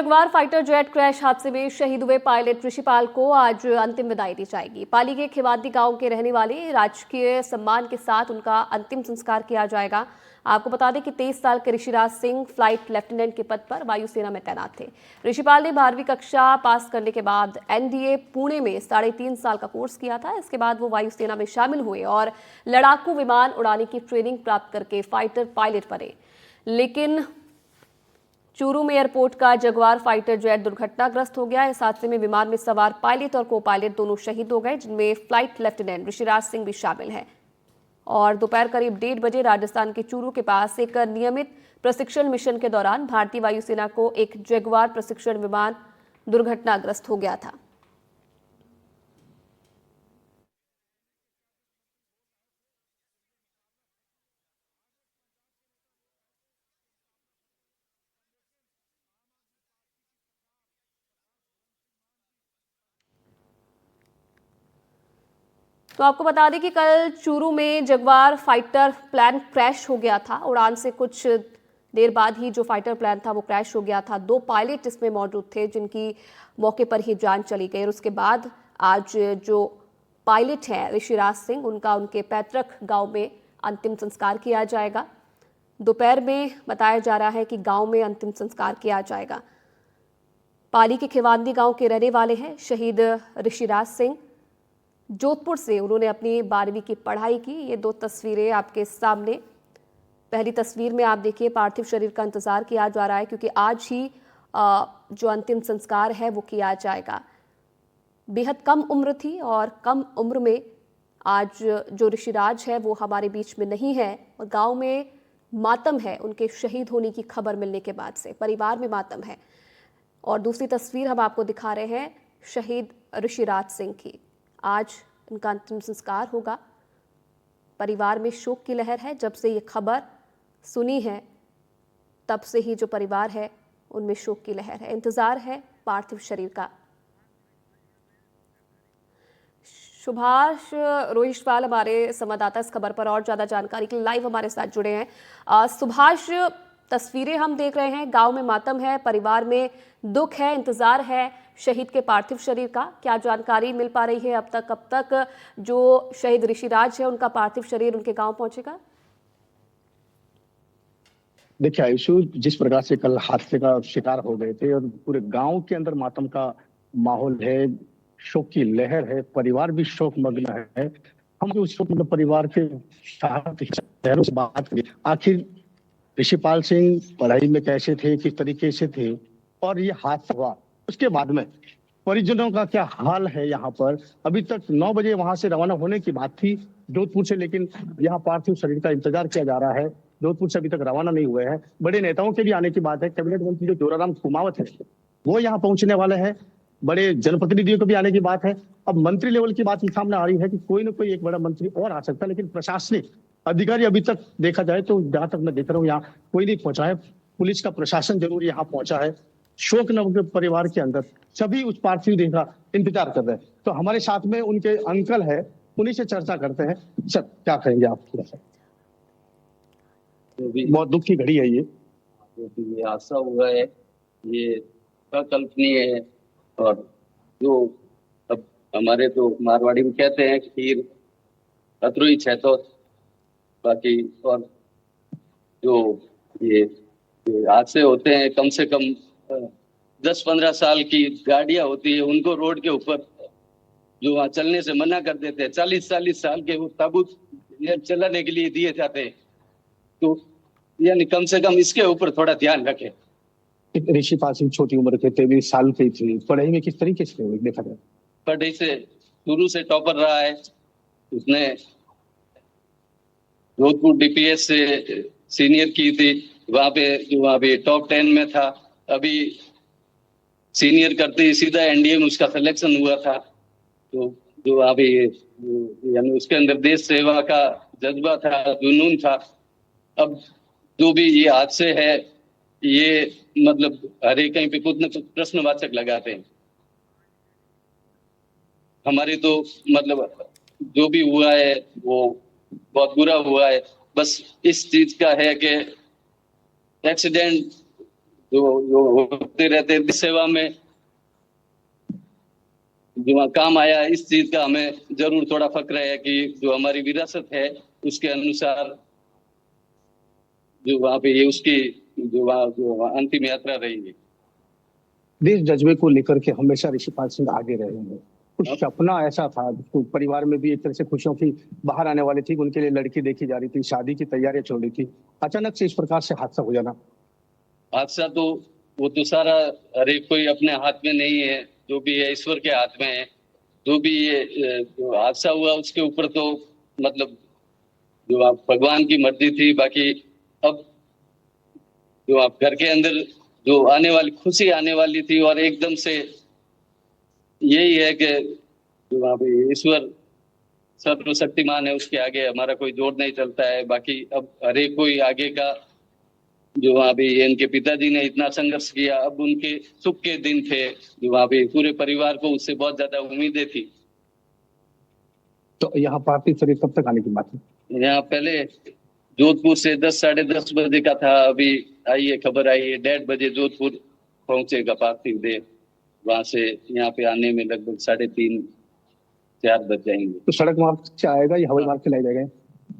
Jaguar fighter jet crash हादसे में शहीद हुए पायलट ऋषिपाल को आज अंतिम विदाई दी जाएगी। पाली के खिवादी गांव के रहने वाले राजकीय सम्मान के साथ उनका अंतिम संस्कार किया जाएगा। आपको बता दें कि 23 साल के ऋषिराज सिंह फ्लाइट लेफ्टिनेंट के पद पर वायुसेना में तैनात थे। ऋषिपाल ने 12वीं कक्षा पास करने के बाद एनडीए पुणे में 3.5 साल का कोर्स किया था। इसके बाद वो वायुसेना में शामिल हुए और लड़ाकू विमान उड़ाने की ट्रेनिंग प्राप्त करके फाइटर पायलट बने। लेकिन चूरू में एयरपोर्ट का जगुआर फाइटर जेट दुर्घटनाग्रस्त हो गया। इस हादसे में विमान में सवार पायलट और को पायलट दोनों शहीद हो गए, जिनमें फ्लाइट लेफ्टिनेंट ऋषिराज सिंह भी शामिल हैं। और दोपहर करीब 1:30 बजे राजस्थान के चूरू के पास एक नियमित प्रशिक्षण मिशन के दौरान भारतीय वायुसेना को एक जगुआर प्रशिक्षण विमान दुर्घटनाग्रस्त हो गया था। तो आपको बता दें कि कल चूरू में जगुआर फाइटर प्लेन क्रैश हो गया था। उड़ान से कुछ देर बाद ही जो फाइटर प्लेन था वो क्रैश हो गया था। 2 पायलट इसमें मौजूद थे, जिनकी मौके पर ही जान चली गई। और उसके बाद आज जो पायलट हैं ऋषिराज सिंह, उनका उनके पैतृक गांव में अंतिम संस्कार किया जाएगा। दोपहर में बताया जा रहा है कि गांव में अंतिम संस्कार किया जाएगा। पाली के खिवांदी गांव के रहने वाले हैं शहीद ऋषिराज सिंह। जोधपुर से उन्होंने अपनी 12वीं की पढ़ाई की। ये 2 तस्वीरें आपके सामने। पहली तस्वीर में आप देखिए पार्थिव शरीर का इंतजार किया जा रहा है, क्योंकि आज ही जो अंतिम संस्कार है वो किया जाएगा। बेहद कम उम्र थी और कम उम्र में आज जो ऋषिराज है वो हमारे बीच में नहीं है और गांव में मातम है उनके शहीद होने की खबर मिलने के बाद से। परिवार में मातम है। और दूसरी तस्वीर हम आपको दिखा रहे हैं शहीद ऋषिराज सिंह की। आज इनका अंतिम संस्कार होगा। परिवार में शोक की लहर है। जब से ये खबर सुनी है तब से ही जो परिवार है उनमें शोक की लहर है। इंतजार है पार्थिव शरीर का। सुभाष रोहिशपाल हमारे संवाददाता इस खबर पर और ज्यादा जानकारी के लिए लाइव हमारे साथ जुड़े हैं। सुभाष, तस्वीरें हम देख रहे हैं, गांव में मातम है, परिवार में दुख है, इंतजार है शहीद के पार्थिव शरीर का। क्या जानकारी मिल पा रही है अब तक? कब तक जो शहीद ऋषिराज है उनका पार्थिव शरीर उनके गांव पहुंचेगा? देखिए आयुषु, जिस प्रकार से कल हादसे का शिकार हो गए थे और पूरे गांव के अंदर मातम का माहौल है, शोक की लहर है, परिवार भी शोक मग्न है। हम उस शोक मतलब परिवार के शहरों से बात करें, आखिर ऋषिपाल सिंह पढ़ाई में कैसे थे, किस तरीके से थे और ये हादसा हुआ उसके बाद में परिजनों का क्या हाल है यहाँ पर। अभी तक 9 बजे वहां से रवाना होने की बात थी जोधपुर से, लेकिन यहाँ पार्थिव शरीर का इंतजार किया जा रहा है। जोधपुर से अभी तक रवाना नहीं हुए हैं। बड़े नेताओं के भी आने की बात है। कैबिनेट मंत्री जो जोराराम कुमावत है वो यहाँ पहुंचने वाले हैं। बड़े जनप्रतिनिधियों को भी आने की बात है। अब मंत्री लेवल की बात सामने आ रही है कि कोई ना कोई एक बड़ा मंत्री और आ सकता है, लेकिन प्रशासनिक अधिकारी अभी तक देखा जाए तो जहां तक मैं देख रहा हूँ यहाँ कोई नहीं पहुंचा है। पुलिस का प्रशासन जरूर यहाँ पहुंचा है। शोक नव परिवार के अंदर सभी उस पार्थिव देह का इंतजार कर रहे हैं। तो हमारे साथ में उनके अंकल है, उन्हीं से चर्चा करते हैं। सर, क्या कहेंगे आप? बहुत दुख की घड़ी है ये हादसा हुआ है, ये अकल्पनीय है। और जो अब हमारे तो मारवाड़ी में कहते हैं खीर अतरुई छेतो, बाकी और जो ये हादसे होते हैं, कम से कम 10-15 साल की गाड़ियां होती है, उनको रोड के ऊपर जो वहां चलने से मना कर देते हैं, 40-40 साल के वो ताबूत चलाने के लिए दिए जाते हैं। तो यानी कम से कम इसके ऊपर थोड़ा ध्यान रखें। ऋषिपाल सिंह छोटी उम्र के 23 साल के थे। पढ़ाई में किस तरीके से देखा जाए? पढ़ाई से शुरू से टॉपर रहा है। उसने जोधपुर डीपीएस से सीनियर की थी, वहां पे टॉप 10 में था। अभी सीनियर करते ही सीधा एनडीए में उसका सिलेक्शन हुआ था। तो जो अभी यानी उसके अंदर देश सेवा का जज्बा था, जुनून था। अब जो भी ये हादसे है, ये मतलब हर एक कहीं पे कुछ न कुछ प्रश्नवाचक लगाते हैं। हमारी तो मतलब जो भी हुआ है वो बहुत बुरा हुआ है। बस इस चीज का है कि एक्सीडेंट जो होते रहते हैं सेवा में जो काम आया, इस चीज का हमें जरूर थोड़ा फक्र है कि जो हमारी विरासत है उसके अनुसार जो वहाँ पे ये उसकी जो अंतिम यात्रा रहेगी। देश जज्बे को लेकर के हमेशा ऋषिपाल सिंह आगे रहे हैं। कुछ सपना ऐसा था, तो परिवार में भी एक तरह से खुशियों की बाहर आने वाली थी, उनके लिए लड़की देखी जा रही थी, शादी की तैयारियां चल रही थी, अचानक से इस प्रकार से हादसा हो जाना। हादसा तो वो तो सारा हर एक कोई अपने हाथ में नहीं है, जो भी है ईश्वर के हाथ में है। जो भी ये जो हादसा हुआ उसके ऊपर तो मतलब जो आप भगवान की मर्जी थी। बाकी अब जो आप घर के अंदर जो आने वाली खुशी आने वाली थी और एकदम से यही है कि जो वहाँ पे ईश्वर सर्वशक्तिमान है, उसके आगे हमारा कोई जोर नहीं चलता है। बाकी अब हर एक कोई आगे का जो वहाँ पे इनके पिताजी ने इतना संघर्ष किया, अब उनके सुख के दिन थे, जो वहाँ पे पूरे परिवार को उससे बहुत ज्यादा उम्मीदें थी। तो यहाँ पार्थिव शरीर कब तक आने की बात है? यहाँ पहले जोधपुर से 10 साढ़े 10 बजे का था, अभी आई है खबर आई है 1:30 बजे जोधपुर पहुंचेगा पार्थिव देह। वहां से यहाँ पे आने में लगभग 3:30 4 बज जाएंगे। तो सड़क मार्ग से आएगा या हवाई मार्ग से लाया जाएगा?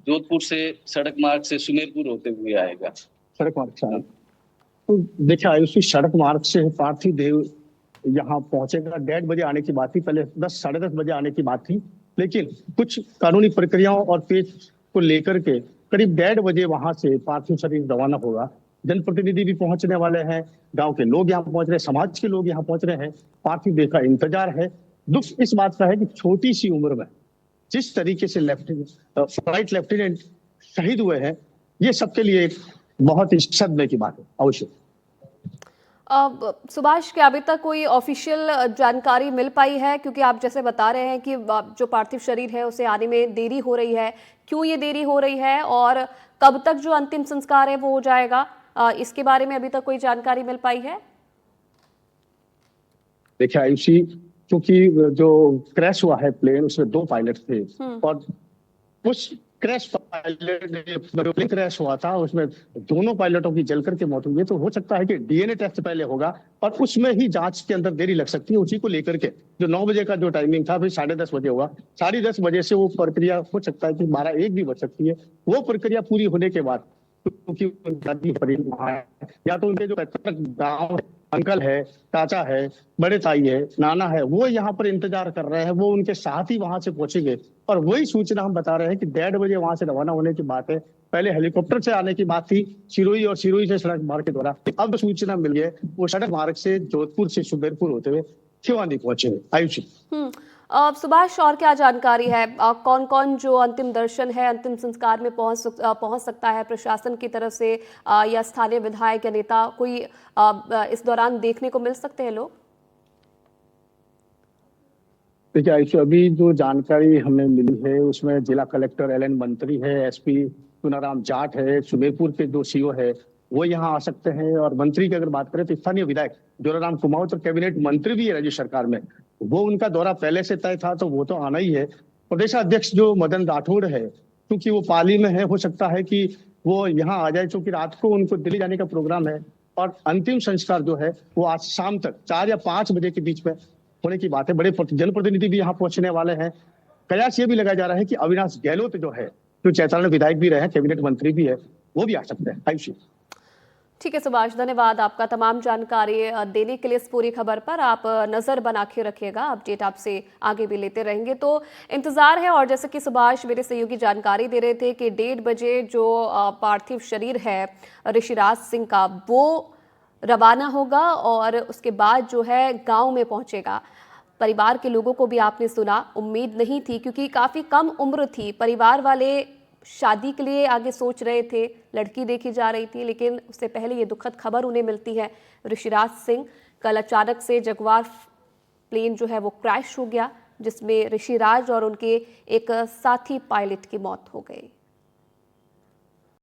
जोधपुर से सड़क मार्ग से सुमेरपुर होते हुए आएगा। सड़क मार्ग से आएगा। तो देखिए आयुषी, सड़क मार्ग से पार्थिव देह यहाँ पहुंचेगा, 1:30 बजे आने की बात थी, पहले 10 साढ़े 10 बजे आने की बात थी, लेकिन कुछ कानूनी प्रक्रियाओं और पेच को लेकर के करीब 1:30 बजे वहां से पार्थिव शरीर रवाना होगा। जनप्रतिनिधि भी पहुंचने वाले हैं, गांव के लोग यहाँ पहुंच रहे हैं, समाज के लोग यहाँ पहुंच रहे हैं, पार्थिव देह का इंतजार है। दुख इस बात का है कि छोटी सी उम्र में जिस तरीके से फ्लाइट लेफ्टिनेंट शहीद हुए हैं, ये सबके लिए एक बहुत ही सदमे की बात है। अवश्य सुभाष, क्या अभी तक कोई ऑफिशियल जानकारी मिल पाई है? क्योंकि आप जैसे बता रहे हैं कि जो पार्थिव शरीर है उसे आने में देरी हो रही है, क्यों ये देरी हो रही है और कब तक जो अंतिम संस्कार है वो हो जाएगा, इसके बारे में अभी तक कोई जानकारी मिल पाई है? देखिए आयुषी, क्योंकि जो क्रैश हुआ है प्लेन, उसमें 2 पायलट थे और उस प्लेन क्रैश हुआ था, उसमें दोनों पायलटों की जलकर के मौत हुई है। तो हो सकता है कि डीएनए टेस्ट पहले होगा और उसमें ही जांच के अंदर देरी लग सकती है। उसी को लेकर के जो 9 बजे का जो टाइमिंग था, फिर 10:30 बजे होगा, 10:30 बजे से वो प्रक्रिया हो सकता है कि 12-1 भी बच सकती है। वो प्रक्रिया पूरी होने के बाद क्योंकि या तो उनके जो पैतृक गाँव अंकल है, चाचा है, बड़े ताई है, नाना है, वो यहाँ पर इंतजार कर रहे हैं, वो उनके साथ ही वहां से पहुंचेंगे। और वही सूचना हम बता रहे हैं कि 1:30 बजे वहां से रवाना होने की बात है। पहले हेलीकॉप्टर से आने की बात थी सिरोही, और सिरोही से सड़क मार्ग के द्वारा। अब सूचना मिल गई, वो सड़क मार्ग से जोधपुर से सुमेरपुर होते हुए शिवानी पहुंचे। आयुषी, सुभाष, और क्या जानकारी है? कौन कौन जो अंतिम दर्शन है, अंतिम संस्कार में पहुंच सकता है प्रशासन की तरफ से, या स्थानीय विधायक या नेता कोई इस दौरान देखने को मिल सकते हैं लोग? देखिए आयुषी, अभी जो जानकारी हमें मिली है उसमें जिला कलेक्टर एलएन मंत्री है, एसपी चुनाराम जाट है, सुमेरपुर के जो सीओ है वो यहाँ आ सकते हैं। और मंत्री की अगर बात करें तो स्थानीय विधायक जोराराम कुमावत और कैबिनेट मंत्री भी है राज्य सरकार में, वो उनका दौरा पहले से तय था, तो वो तो आना ही है। प्रदेश अध्यक्ष जो मदन राठौड़ है, क्योंकि वो पाली में है, हो सकता है कि वो यहाँ आ जाए, क्योंकि रात को उनको दिल्ली जाने का प्रोग्राम है। और अंतिम संस्कार जो है वो आज शाम तक 4 या 5 बजे के बीच में होने की बात है। बड़े जनप्रतिनिधि भी यहाँ पहुंचने वाले हैं। कयास ये भी लगाया जा रहा है कि अविनाश गहलोत जो है, जो चैतारण विधायक भी रहे, कैबिनेट मंत्री भी है, वो भी आ सकते हैं। आयुषी, ठीक है सुभाष, धन्यवाद आपका तमाम जानकारी देने के लिए। इस पूरी खबर पर आप नज़र बना के रखिएगा, अपडेट आपसे आगे भी लेते रहेंगे, तो इंतज़ार है। और जैसे कि सुभाष मेरे सहयोगी जानकारी दे रहे थे कि 1:30 बजे जो पार्थिव शरीर है ऋषिराज सिंह का, वो रवाना होगा और उसके बाद जो है गांव में पहुंचेगा। परिवार के लोगों को भी आपने सुना, उम्मीद नहीं थी क्योंकि काफ़ी कम उम्र थी। परिवार वाले शादी के लिए आगे सोच रहे थे, लड़की देखी जा रही थी, लेकिन उससे पहले ये दुखद खबर उन्हें मिलती है। ऋषिराज सिंह कल अचानक से जगुआर प्लेन जो है वो क्रैश हो गया, जिसमें ऋषिराज और उनके एक साथी पायलट की मौत हो गई।